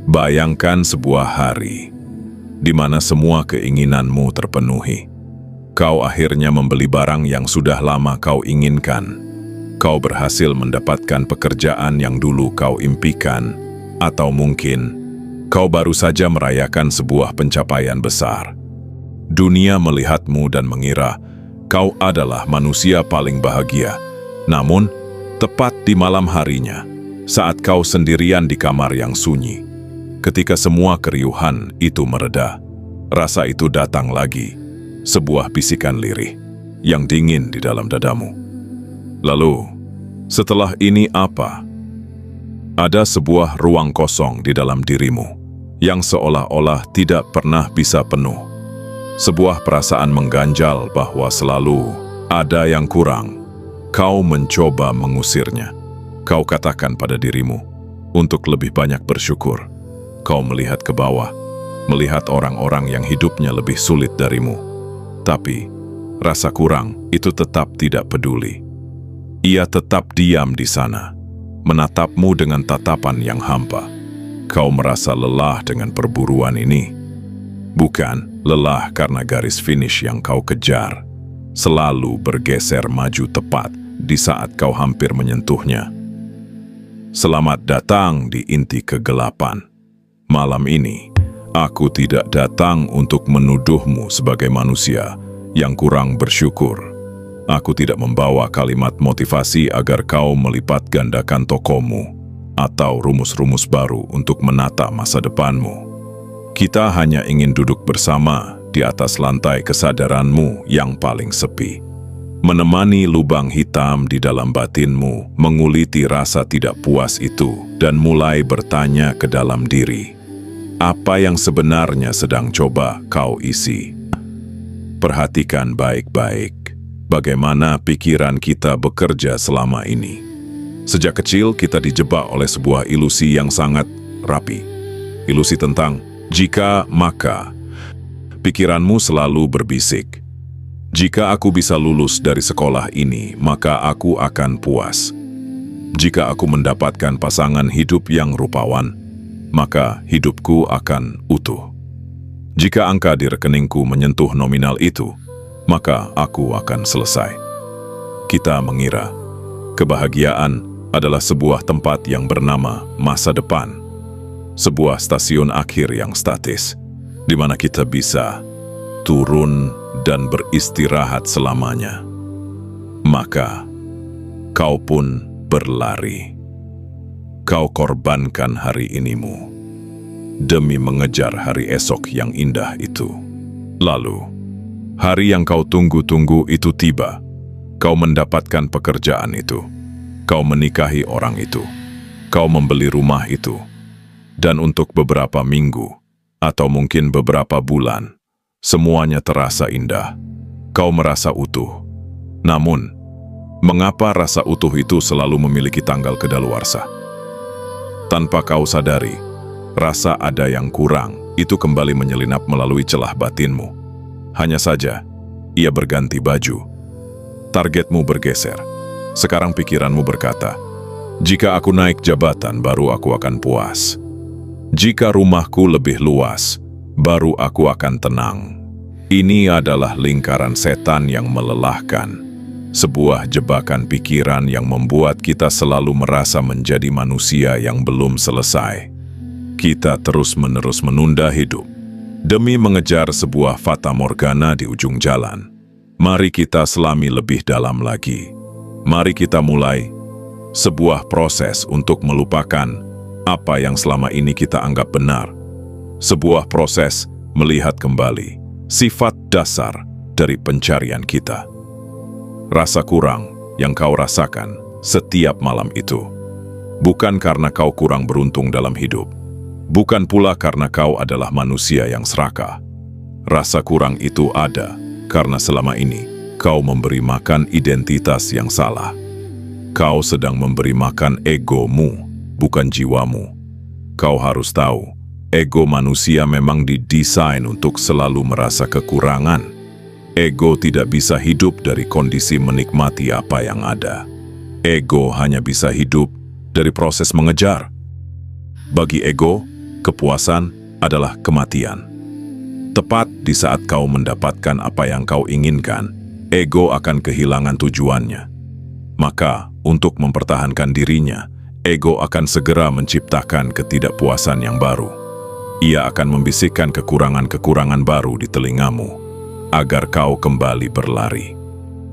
Bayangkan sebuah hari di mana semua keinginanmu terpenuhi. Kau akhirnya membeli barang yang sudah lama kau inginkan. Kau berhasil mendapatkan pekerjaan yang dulu kau impikan, atau mungkin kau baru saja merayakan sebuah pencapaian besar. Dunia melihatmu dan mengira kau adalah manusia paling bahagia. Namun, tepat di malam harinya, saat kau sendirian di kamar yang sunyi, ketika semua keriuhan itu mereda, rasa itu datang lagi, sebuah bisikan lirih yang dingin di dalam dadamu. Lalu, setelah ini apa? Ada sebuah ruang kosong di dalam dirimu yang seolah-olah tidak pernah bisa penuh. Sebuah perasaan mengganjal bahwa selalu ada yang kurang. Kau mencoba mengusirnya. Kau katakan pada dirimu untuk lebih banyak bersyukur. Kau melihat ke bawah, melihat orang-orang yang hidupnya lebih sulit darimu. Tapi, rasa kurang itu tetap tidak peduli. Ia tetap diam di sana, menatapmu dengan tatapan yang hampa. Kau merasa lelah dengan perburuan ini. Bukan lelah karena garis finish yang kau kejar selalu bergeser maju tepat di saat kau hampir menyentuhnya. Selamat datang di inti kegelapan. Malam ini, aku tidak datang untuk menuduhmu sebagai manusia yang kurang bersyukur. Aku tidak membawa kalimat motivasi agar kau melipat gandakan tokomu atau rumus-rumus baru untuk menata masa depanmu. Kita hanya ingin duduk bersama di atas lantai kesadaranmu yang paling sepi. Menemani lubang hitam di dalam batinmu, menguliti rasa tidak puas itu, dan mulai bertanya ke dalam diri. Apa yang sebenarnya sedang coba kau isi? Perhatikan baik-baik bagaimana pikiran kita bekerja selama ini. Sejak kecil kita dijebak oleh sebuah ilusi yang sangat rapi. Ilusi tentang jika maka. Pikiranmu selalu berbisik. Jika aku bisa lulus dari sekolah ini, maka aku akan puas. Jika aku mendapatkan pasangan hidup yang rupawan, maka hidupku akan utuh. Jika angka di rekeningku menyentuh nominal itu, maka aku akan selesai. Kita mengira kebahagiaan adalah sebuah tempat yang bernama masa depan, sebuah stasiun akhir yang statis, di mana kita bisa turun dan beristirahat selamanya. Maka, kau pun berlari. Kau korbankan hari inimu demi mengejar hari esok yang indah itu. Lalu, hari yang kau tunggu-tunggu itu tiba. Kau mendapatkan pekerjaan itu. Kau menikahi orang itu. Kau membeli rumah itu. Dan untuk beberapa minggu, atau mungkin beberapa bulan, semuanya terasa indah. Kau merasa utuh. Namun, mengapa rasa utuh itu selalu memiliki tanggal kedaluarsa? Tanpa kau sadari, rasa ada yang kurang itu kembali menyelinap melalui celah batinmu. Hanya saja, ia berganti baju. Targetmu bergeser. Sekarang pikiranmu berkata, jika aku naik jabatan, baru aku akan puas. Jika rumahku lebih luas, baru aku akan tenang. Ini adalah lingkaran setan yang melelahkan. Sebuah jebakan pikiran yang membuat kita selalu merasa menjadi manusia yang belum selesai. Kita terus-menerus menunda hidup demi mengejar sebuah fata morgana di ujung jalan. Mari kita selami lebih dalam lagi. Mari kita mulai sebuah proses untuk melupakan apa yang selama ini kita anggap benar. Sebuah proses melihat kembali sifat dasar dari pencarian kita. Rasa kurang yang kau rasakan setiap malam itu bukan karena kau kurang beruntung dalam hidup, bukan pula karena kau adalah manusia yang serakah. Rasa kurang itu ada karena selama ini kau memberi makan identitas yang salah. Kau sedang memberi makan egomu, bukan jiwamu. Kau harus tahu, ego manusia memang didesain untuk selalu merasa kekurangan. Ego tidak bisa hidup dari kondisi menikmati apa yang ada. Ego hanya bisa hidup dari proses mengejar. Bagi ego, kepuasan adalah kematian. Tepat di saat kau mendapatkan apa yang kau inginkan, ego akan kehilangan tujuannya. Maka, untuk mempertahankan dirinya, ego akan segera menciptakan ketidakpuasan yang baru. Ia akan membisikkan kekurangan-kekurangan baru di telingamu, agar kau kembali berlari.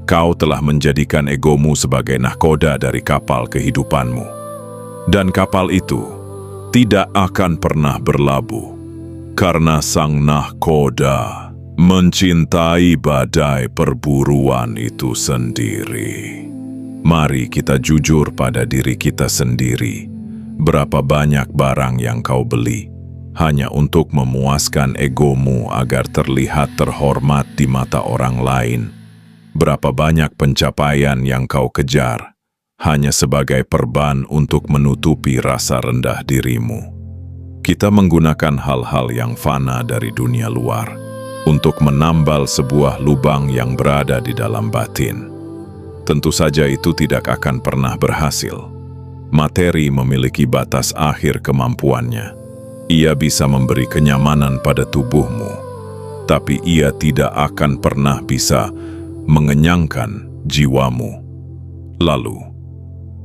Kau telah menjadikan egomu sebagai nahkoda dari kapal kehidupanmu. Dan kapal itu tidak akan pernah berlabuh, karena sang nahkoda mencintai badai perburuan itu sendiri. Mari kita jujur pada diri kita sendiri. Berapa banyak barang yang kau beli hanya untuk memuaskan egomu agar terlihat terhormat di mata orang lain? Berapa banyak pencapaian yang kau kejar hanya sebagai perban untuk menutupi rasa rendah dirimu? Kita menggunakan hal-hal yang fana dari dunia luar untuk menambal sebuah lubang yang berada di dalam batin. Tentu saja itu tidak akan pernah berhasil. Materi memiliki batas akhir kemampuannya. Ia bisa memberi kenyamanan pada tubuhmu, tapi ia tidak akan pernah bisa mengenyangkan jiwamu. Lalu,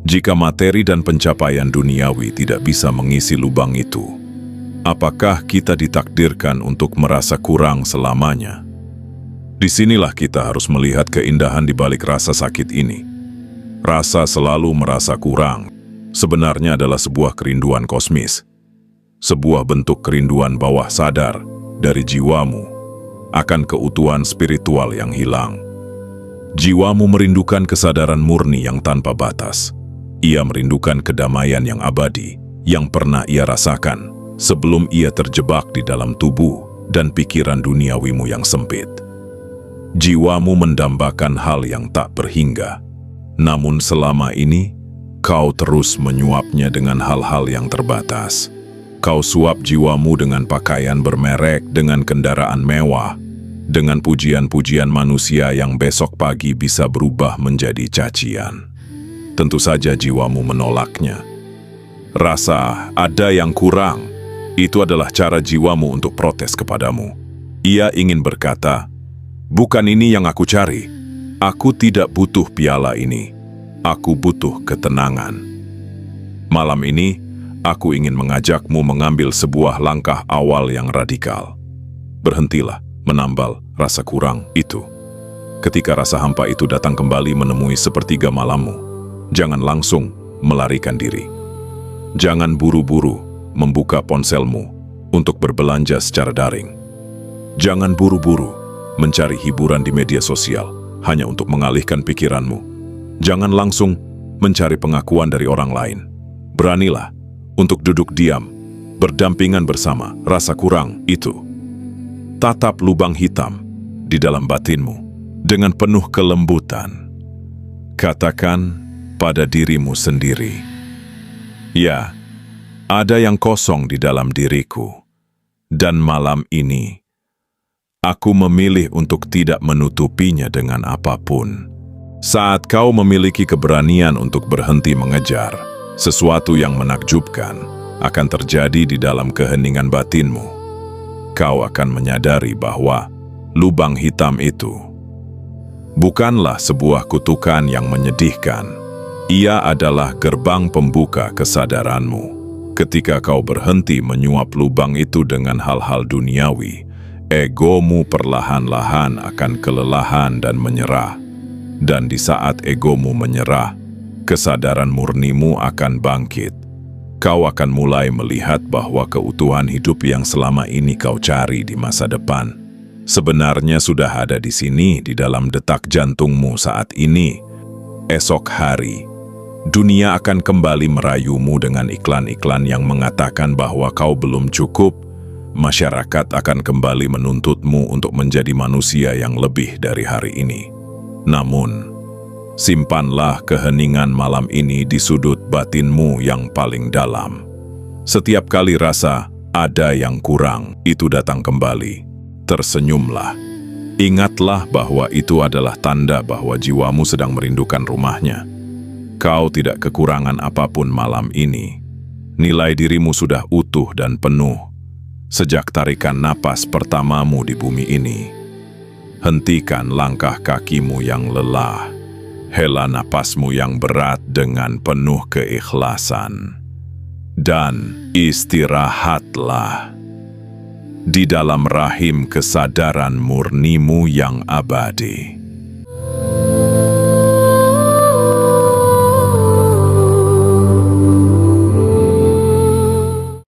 jika materi dan pencapaian duniawi tidak bisa mengisi lubang itu, apakah kita ditakdirkan untuk merasa kurang selamanya? Disinilah kita harus melihat keindahan di balik rasa sakit ini. Rasa selalu merasa kurang sebenarnya adalah sebuah kerinduan kosmis, sebuah bentuk kerinduan bawah sadar dari jiwamu akan keutuhan spiritual yang hilang. Jiwamu merindukan kesadaran murni yang tanpa batas. Ia merindukan kedamaian yang abadi yang pernah ia rasakan sebelum ia terjebak di dalam tubuh dan pikiran duniawimu yang sempit. Jiwamu mendambakan hal yang tak berhingga. Namun selama ini, kau terus menyuapnya dengan hal-hal yang terbatas. Kau suap jiwamu dengan pakaian bermerek, dengan kendaraan mewah, dengan pujian-pujian manusia yang besok pagi bisa berubah menjadi cacian. Tentu saja jiwamu menolaknya. Rasa ada yang kurang, itu adalah cara jiwamu untuk protes kepadamu. Ia ingin berkata, "Bukan ini yang aku cari. Aku tidak butuh piala ini. Aku butuh ketenangan." Malam ini, aku ingin mengajakmu mengambil sebuah langkah awal yang radikal. Berhentilah menambal rasa kurang itu. Ketika rasa hampa itu datang kembali menemui sepertiga malammu, jangan langsung melarikan diri. Jangan buru-buru membuka ponselmu untuk berbelanja secara daring. Jangan buru-buru mencari hiburan di media sosial hanya untuk mengalihkan pikiranmu. Jangan langsung mencari pengakuan dari orang lain. Beranilah untuk duduk diam, berdampingan bersama rasa kurang itu. Tatap lubang hitam di dalam batinmu dengan penuh kelembutan. Katakan pada dirimu sendiri, "Ya, ada yang kosong di dalam diriku, dan malam ini aku memilih untuk tidak menutupinya dengan apapun." Saat kau memiliki keberanian untuk berhenti mengejar, sesuatu yang menakjubkan akan terjadi di dalam keheningan batinmu. Kau akan menyadari bahwa lubang hitam itu bukanlah sebuah kutukan yang menyedihkan. Ia adalah gerbang pembuka kesadaranmu. Ketika kau berhenti menyuap lubang itu dengan hal-hal duniawi, egomu perlahan-lahan akan kelelahan dan menyerah. Dan di saat egomu menyerah, kesadaran murnimu akan bangkit. Kau akan mulai melihat bahwa keutuhan hidup yang selama ini kau cari di masa depan sebenarnya sudah ada di sini, di dalam detak jantungmu saat ini. Esok hari, dunia akan kembali merayumu dengan iklan-iklan yang mengatakan bahwa kau belum cukup. Masyarakat akan kembali menuntutmu untuk menjadi manusia yang lebih dari hari ini. Namun, simpanlah keheningan malam ini di sudut batinmu yang paling dalam. Setiap kali rasa ada yang kurang itu datang kembali, tersenyumlah. Ingatlah bahwa itu adalah tanda bahwa jiwamu sedang merindukan rumahnya. Kau tidak kekurangan apapun malam ini. Nilai dirimu sudah utuh dan penuh sejak tarikan napas pertamamu di bumi ini. Hentikan langkah kakimu yang lelah. Hela napasmu yang berat dengan penuh keikhlasan. Dan istirahatlah di dalam rahim kesadaran murnimu yang abadi.